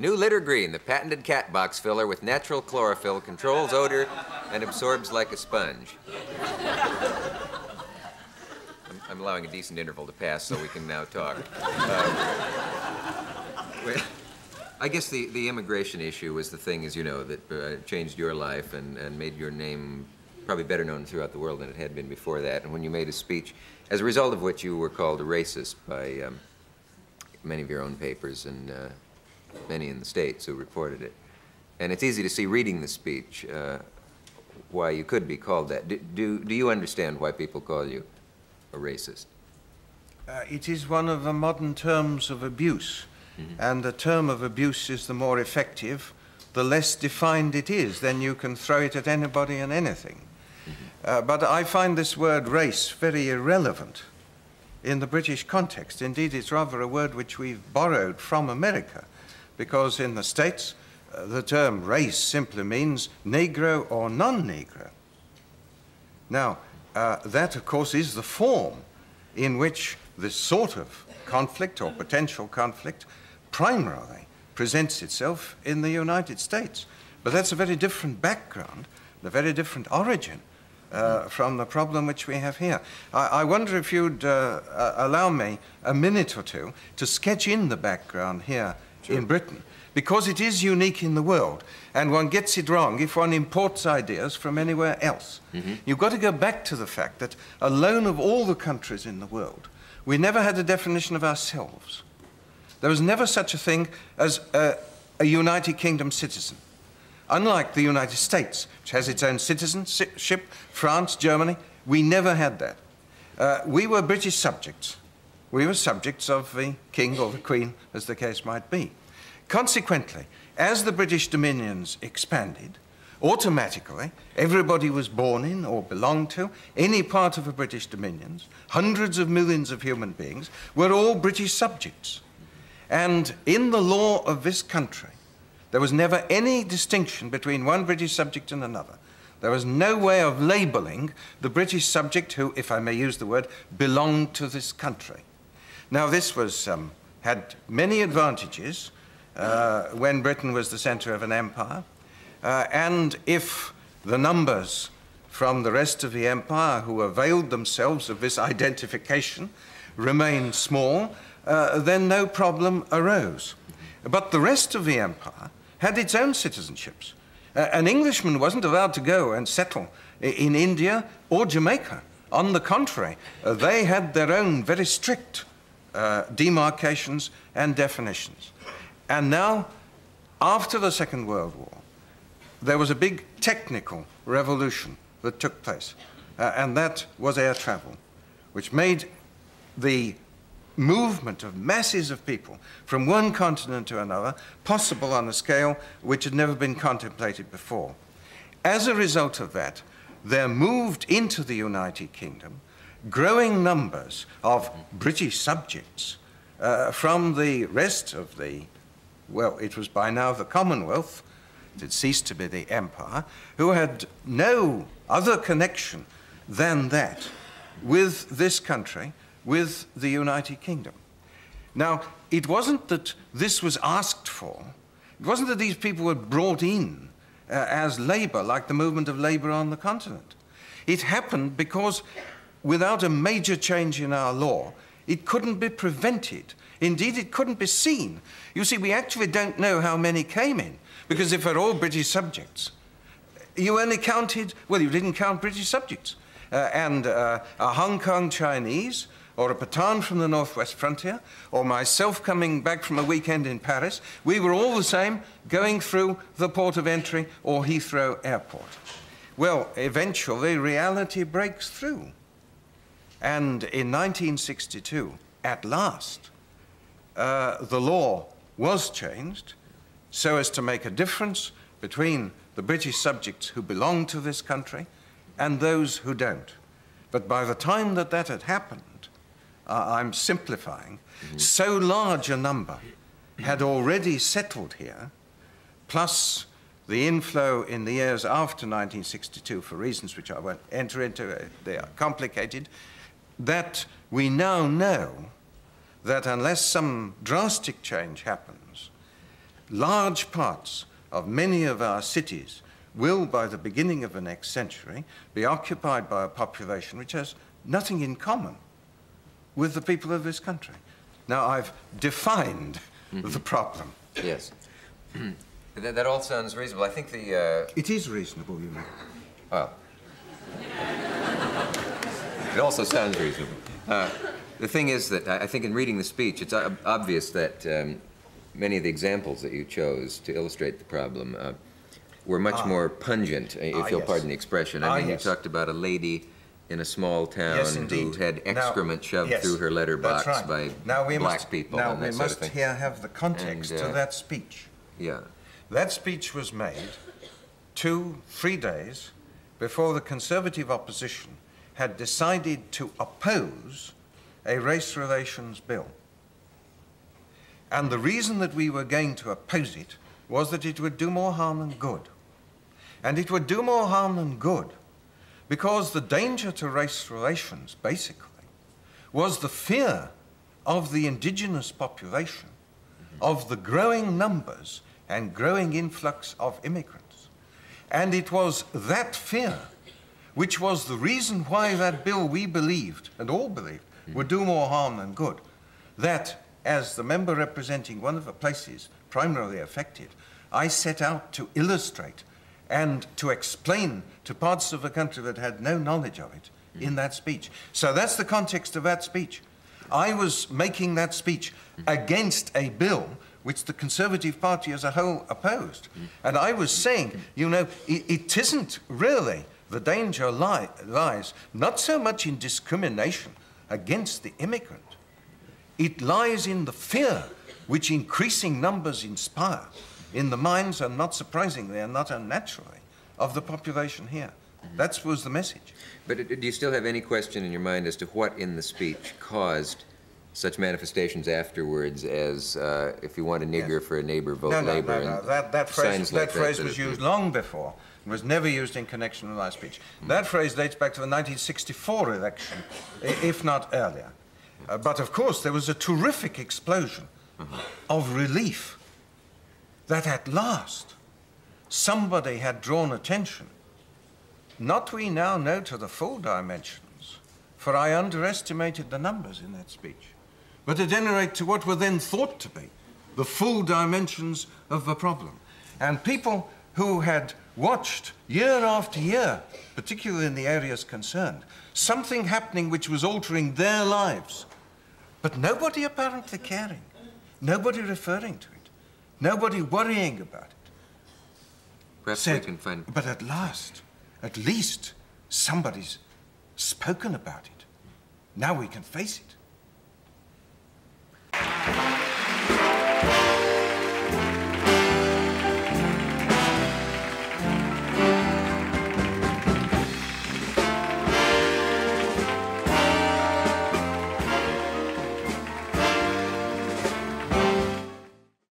New Litter Green, the patented cat box filler with natural chlorophyll, controls odor and absorbs like a sponge. I'm allowing a decent interval to pass so we can now talk. I guess the immigration issue was the thing, as you know, that changed your life and made your name probably better known throughout the world than it had been before that. And when you made a speech, as a result of which you were called a racist by many of your own papers and many in the States who reported it. And it's easy to see reading the speech why you could be called that. Do you understand why people call you a racist? It is one of the modern terms of abuse. And the term of abuse is the more effective, the less defined it is. Then you can throw it at anybody and anything. But I find this word race very irrelevant in the British context. Indeed, it's rather a word which we've borrowed from America, because in the States, the term race simply means Negro or non-Negro. Now, that, of course, is the form in which this sort of conflict or potential conflict primarily presents itself in the United States. But that's a very different background, a very different origin from the problem which we have here. I wonder if you'd allow me a minute or two to sketch in the background here in Britain, because it is unique in the world, and one gets it wrong if one imports ideas from anywhere else. You've got to go back to the fact that alone of all the countries in the world, we never had a definition of ourselves. There was never such a thing as a United Kingdom citizen. Unlike the United States, which has its own citizenship, France, Germany, we never had that. We were British subjects. We were subjects of the king or the queen, as the case might be. Consequently, as the British dominions expanded, automatically, everybody was born in or belonged to any part of the British dominions, hundreds of millions of human beings, were all British subjects. And in the law of this country, there was never any distinction between one British subject and another. There was no way of labeling the British subject who, if I may use the word, belonged to this country. Now, this was, had many advantages when Britain was the center of an empire. And if the numbers from the rest of the empire who availed themselves of this identification remained small, then no problem arose. But the rest of the empire had its own citizenships. An Englishman wasn't allowed to go and settle in India or Jamaica. On the contrary, they had their own very strict demarcations and definitions. And now, after the Second World War, there was a big technical revolution that took place, and that was air travel, which made the movement of masses of people from one continent to another possible on a scale which had never been contemplated before. As a result of that, there moved into the United Kingdom growing numbers of British subjects from the rest of the, well, it was by now the Commonwealth, it had ceased to be the empire, who had no other connection than that with this country, with the United Kingdom. Now, it wasn't that this was asked for. It wasn't that these people were brought in as labor, like the movement of labor on the continent. It happened because without a major change in our law, it couldn't be prevented. Indeed, it couldn't be seen. You see, we actually don't know how many came in, because if they're all British subjects, you only counted, well, you didn't count British subjects. And a Hong Kong Chinese, or a Pathan from the northwest frontier, or myself coming back from a weekend in Paris, we were all the same going through the port of entry or Heathrow Airport. Well, eventually reality breaks through. And in 1962, at last, the law was changed so as to make a difference between the British subjects who belong to this country and those who don't. But by the time that that had happened, I'm simplifying, so large a number had already settled here, plus the inflow in the years after 1962, for reasons which I won't enter into, they are complicated, that we now know that unless some drastic change happens, large parts of many of our cities will, by the beginning of the next century, be occupied by a population which has nothing in common with the people of this country. Now, I've defined the problem. Yes. That all sounds reasonable. I think the... It is reasonable, you know. Well, it also sounds reasonable. The thing is that I think in reading the speech, it's obvious that many of the examples that you chose to illustrate the problem were much more pungent, if you'll pardon the expression. I mean, you talked about a lady in a small town who had excrement shoved through her letterbox by black people. Now, we must here have the context to that speech. Yeah. That speech was made 2-3 days before the Conservative opposition had decided to oppose a race relations bill. And the reason that we were going to oppose it was that it would do more harm than good. And it would do more harm than good because the danger to race relations, basically, was the fear of the indigenous population, of the growing numbers and growing influx of immigrants. And it was that fear which was the reason why that bill, we believed, and all believed, would do more harm than good. That, as the member representing one of the places primarily affected, I set out to illustrate and to explain to parts of the country that had no knowledge of it in that speech. So that's the context of that speech. I was making that speech against a bill which the Conservative Party as a whole opposed. And I was saying, you know, it isn't really, the danger lies not so much in discrimination against the immigrant. It lies in the fear which increasing numbers inspire in the minds, and not surprisingly and not unnaturally, of the population here. That was the message. But do you still have any question in your mind as to what in the speech caused such manifestations afterwards as, if you want a nigger for a neighbor, vote Labour? No. That phrase was used long before. It was never used in connection with my speech. That phrase dates back to the 1964 election, if not earlier. But of course, there was a terrific explosion of relief that at last somebody had drawn attention. Not we now know to the full dimensions, for I underestimated the numbers in that speech, but at any rate to what were then thought to be the full dimensions of the problem. And people who had watched year after year, particularly in the areas concerned, something happening which was altering their lives, but nobody apparently caring, nobody referring to it, nobody worrying about it. Perhaps we can find... But at least, somebody's spoken about it. Now we can face it.